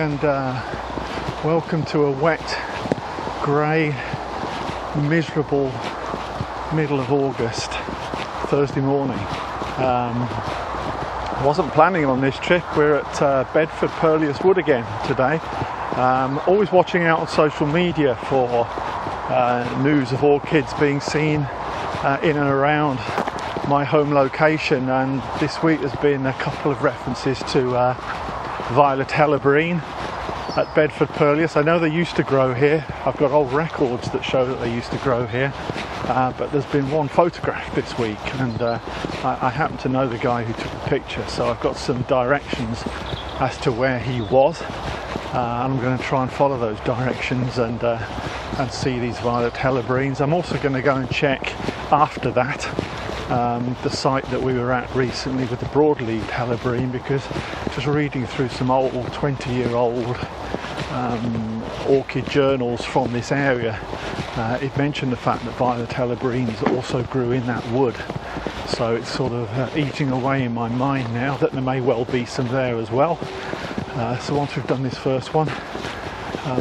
and welcome to a wet, grey, miserable middle of August Thursday morning. Wasn't planning on this trip. We're at Bedford Purlieus Wood again today. Always watching out on social media for news of orchids being seen in and around my home location, and this week there's been a couple of references to Violet Helleborine at Bedford Purlieus. I know they used to grow here. I've got old records that show that they used to grow here, but there's been one photograph this week, and I happen to know the guy who took the picture, so I've got some directions as to where he was, and I'm going to try and follow those directions and see these Violet Helleborines. I'm also going to go and check after that the site that we were at recently with the broadleaved helleborine, because just reading through some old 20-year-old orchid journals from this area, it mentioned the fact that Violet Helleborines also grew in that wood. So it's sort of eating away in my mind now that there may well be some there as well. So once we've done this first one,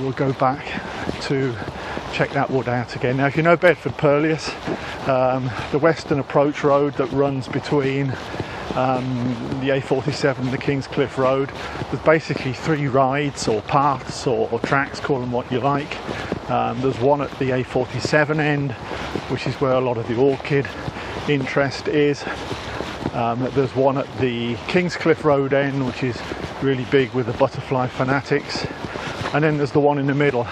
we'll go back to check that wood out again. Now, if you know Bedford Purlieus, the western approach road that runs between the A47 and the Kingscliff Road, there's basically three rides or paths or tracks, call them what you like. There's one at the A47 end, which is where a lot of the orchid interest is. There's one at the Kingscliff Road end, which is really big with the butterfly fanatics, and then there's the one in the middle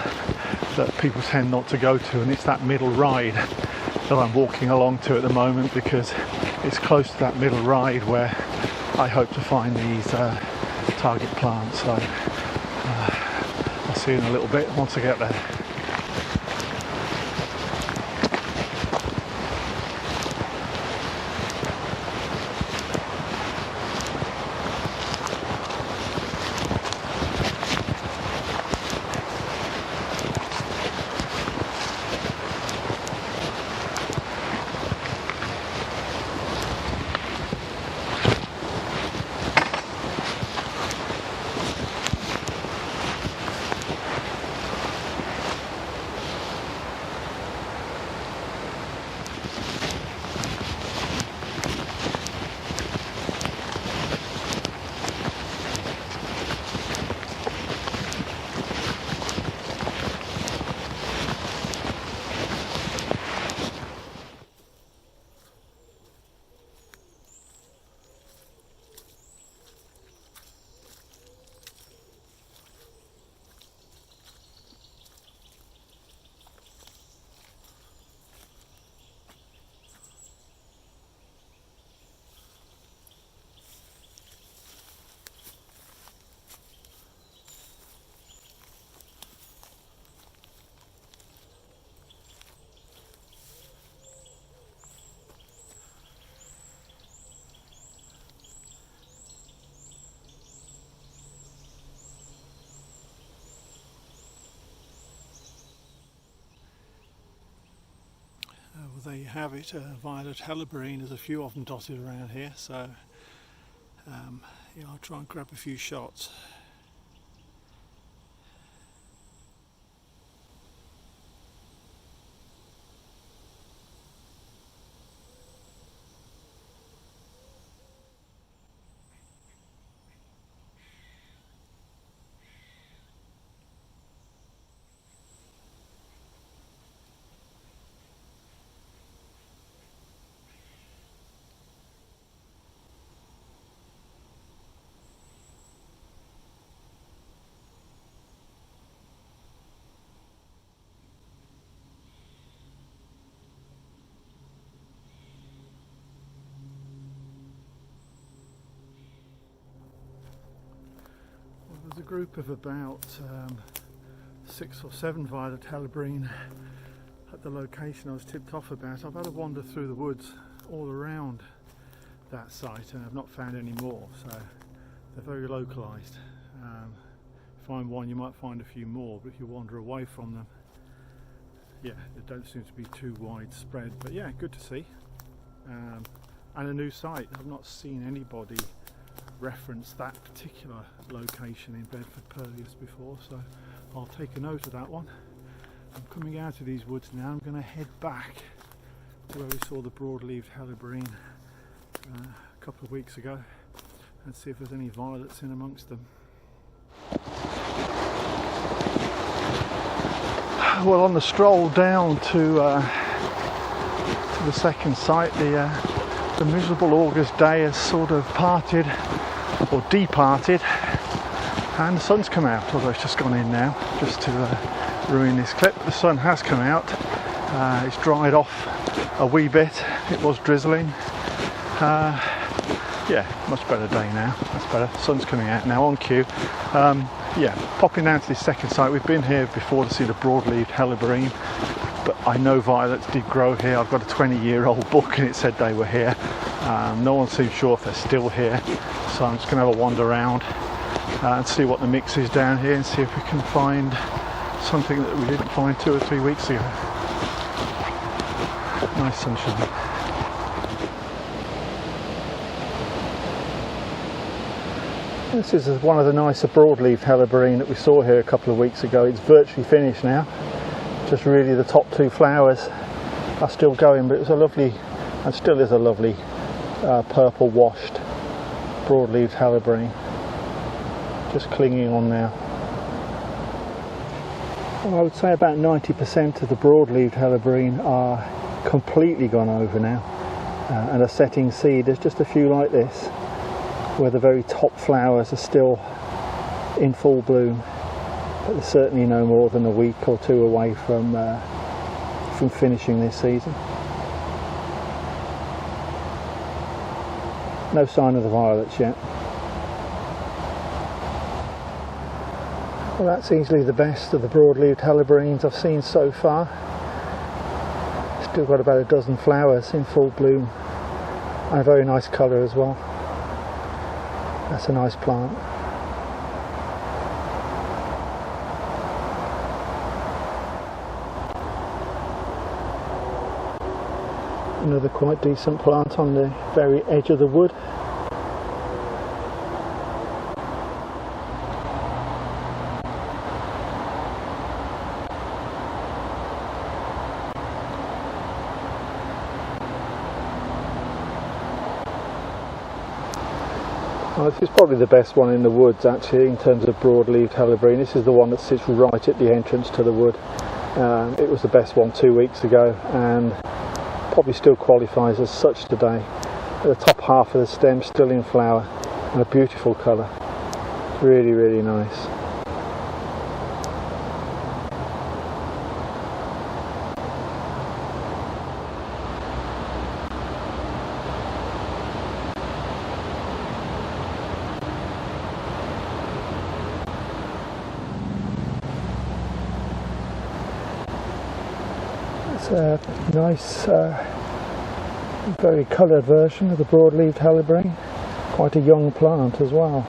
that people tend not to go to, and it's that middle ride that I'm walking along to at the moment, because it's close to that middle ride where I hope to find these target plants. So I'll see you in a little bit once I get there. Well, there you have it. Violet Helleborine. There's a few of them dotted around here, so yeah, I'll try and grab a few shots. There's a group of about 6 or 7 Violet Helleborine at the location I was tipped off about. I've had a wander through the woods all around that site and I've not found any more, so they're very localised. Find one, you might find a few more, but if you wander away from them, yeah, they don't seem to be too widespread. But yeah, good to see. And a new site. I've not seen anybody referenced that particular location in Bedford Purlieus before, so I'll take a note of that one. I'm coming out of these woods now. I'm going to head back to where we saw the broad-leaved helleborine a couple of weeks ago and see if there's any violets in amongst them. Well, on the stroll down to the second site, the miserable August day has sort of parted or departed, and the sun's come out, although it's just gone in now, just to ruin this clip. The sun has come out. It's dried off a wee bit. It was drizzling. Yeah, much better day now. That's better. Sun's coming out now. On cue. Yeah, popping down to this second site. We've been here before to see the broad-leaved helleborine, but I know violets did grow here. I've got a 20-year-old book and it said they were here. No one seems sure if they're still here, so I'm just going to have a wander around and see what the mix is down here and see if we can find something that we didn't find 2 or 3 weeks ago. Nice sunshine. This is one of the nicer broad-leaved helleborine that we saw here a couple of weeks ago. It's virtually finished now. Just really the top 2 flowers are still going, but it was a lovely, and still is a lovely, purple washed broad-leaved helleborine. Just clinging on now. Well, I would say about 90% of the broad-leaved helleborine are completely gone over now and are setting seed. There's just a few like this where the very top flowers are still in full bloom, but they're certainly no more than a week or 2 away from finishing this season. No sign of the violets yet. Well, that's easily the best of the broad-leaved helleborines I've seen so far. Still got about a dozen flowers in full bloom, and a very nice colour as well. That's a nice plant. Another quite decent plant on the very edge of the wood. Well, this is probably the best one in the woods actually in terms of broad-leaved helleborine. This is the one that sits right at the entrance to the wood. It was the best one 2 weeks ago and probably still qualifies as such today. The top half of the stem still in flower and a beautiful colour. Really, really nice. It's a nice, very coloured version of the broad-leaved helleborine. Quite a young plant as well.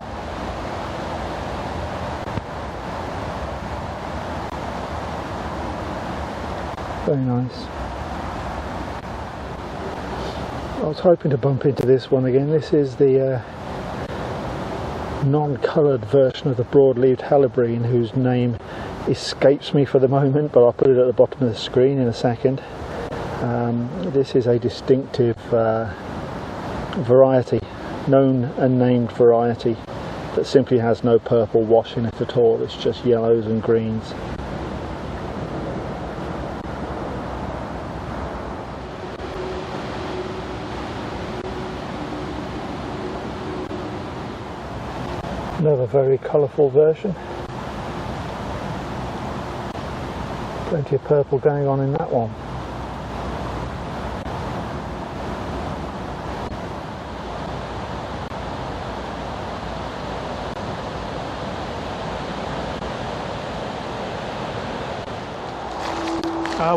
Very nice. I was hoping to bump into this one again. This is the non-coloured version of the broad-leaved helleborine, whose name escapes me for the moment, but I'll put it at the bottom of the screen in a second. This is a distinctive variety, known and named variety, that simply has no purple wash in it at all. It's just yellows and greens. Another very colourful version. Plenty of purple going on in that one.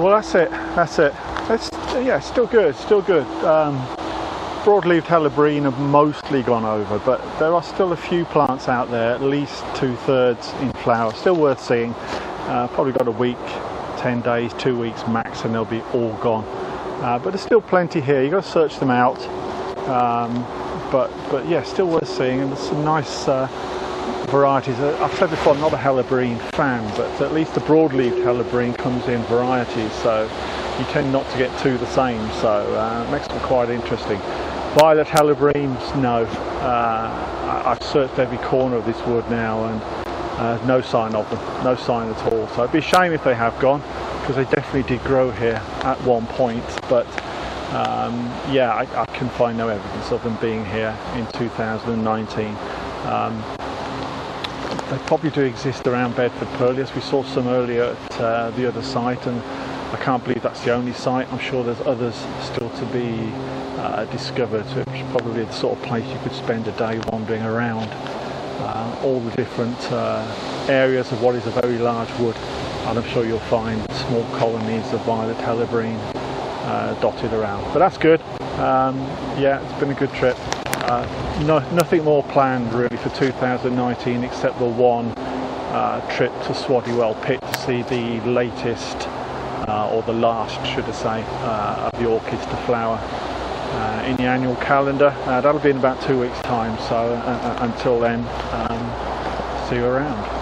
Well, that's it. Yeah, still good. Broad-leaved helleborine have mostly gone over, but there are still a few plants out there, at least 2/3 in flower, still worth seeing. Probably got a week, 10 days, 2 weeks max, and they'll be all gone. But there's still plenty here. You've got to search them out. but yeah, still worth seeing, and there's some nice varieties. I've said before, I'm not a Helleborine fan, but at least the broad-leaved Helleborine comes in varieties, so you tend not to get two the same, so it makes them quite interesting. Violet Helleborines, no. I've searched every corner of this wood now, and no sign of them, no sign at all. So it'd be a shame if they have gone, because they definitely did grow here at one point, but yeah, I can find no evidence of them being here in 2019. They probably do exist around Bedford Purlieus. We saw some earlier at the other site, and I can't believe that's the only site. I'm sure there's others still to be discovered. So it's probably the sort of place you could spend a day wandering around all the different areas of what is a very large wood, and I'm sure you'll find small colonies of Violet Helleborine dotted around. But that's good. Yeah, it's been a good trip. Nothing more planned really for 2019 except the one trip to Swadywell Pit to see the latest, or the last should I say, of the orchids to flower in the annual calendar. That'll be in about 2 weeks time, so until then, see you around.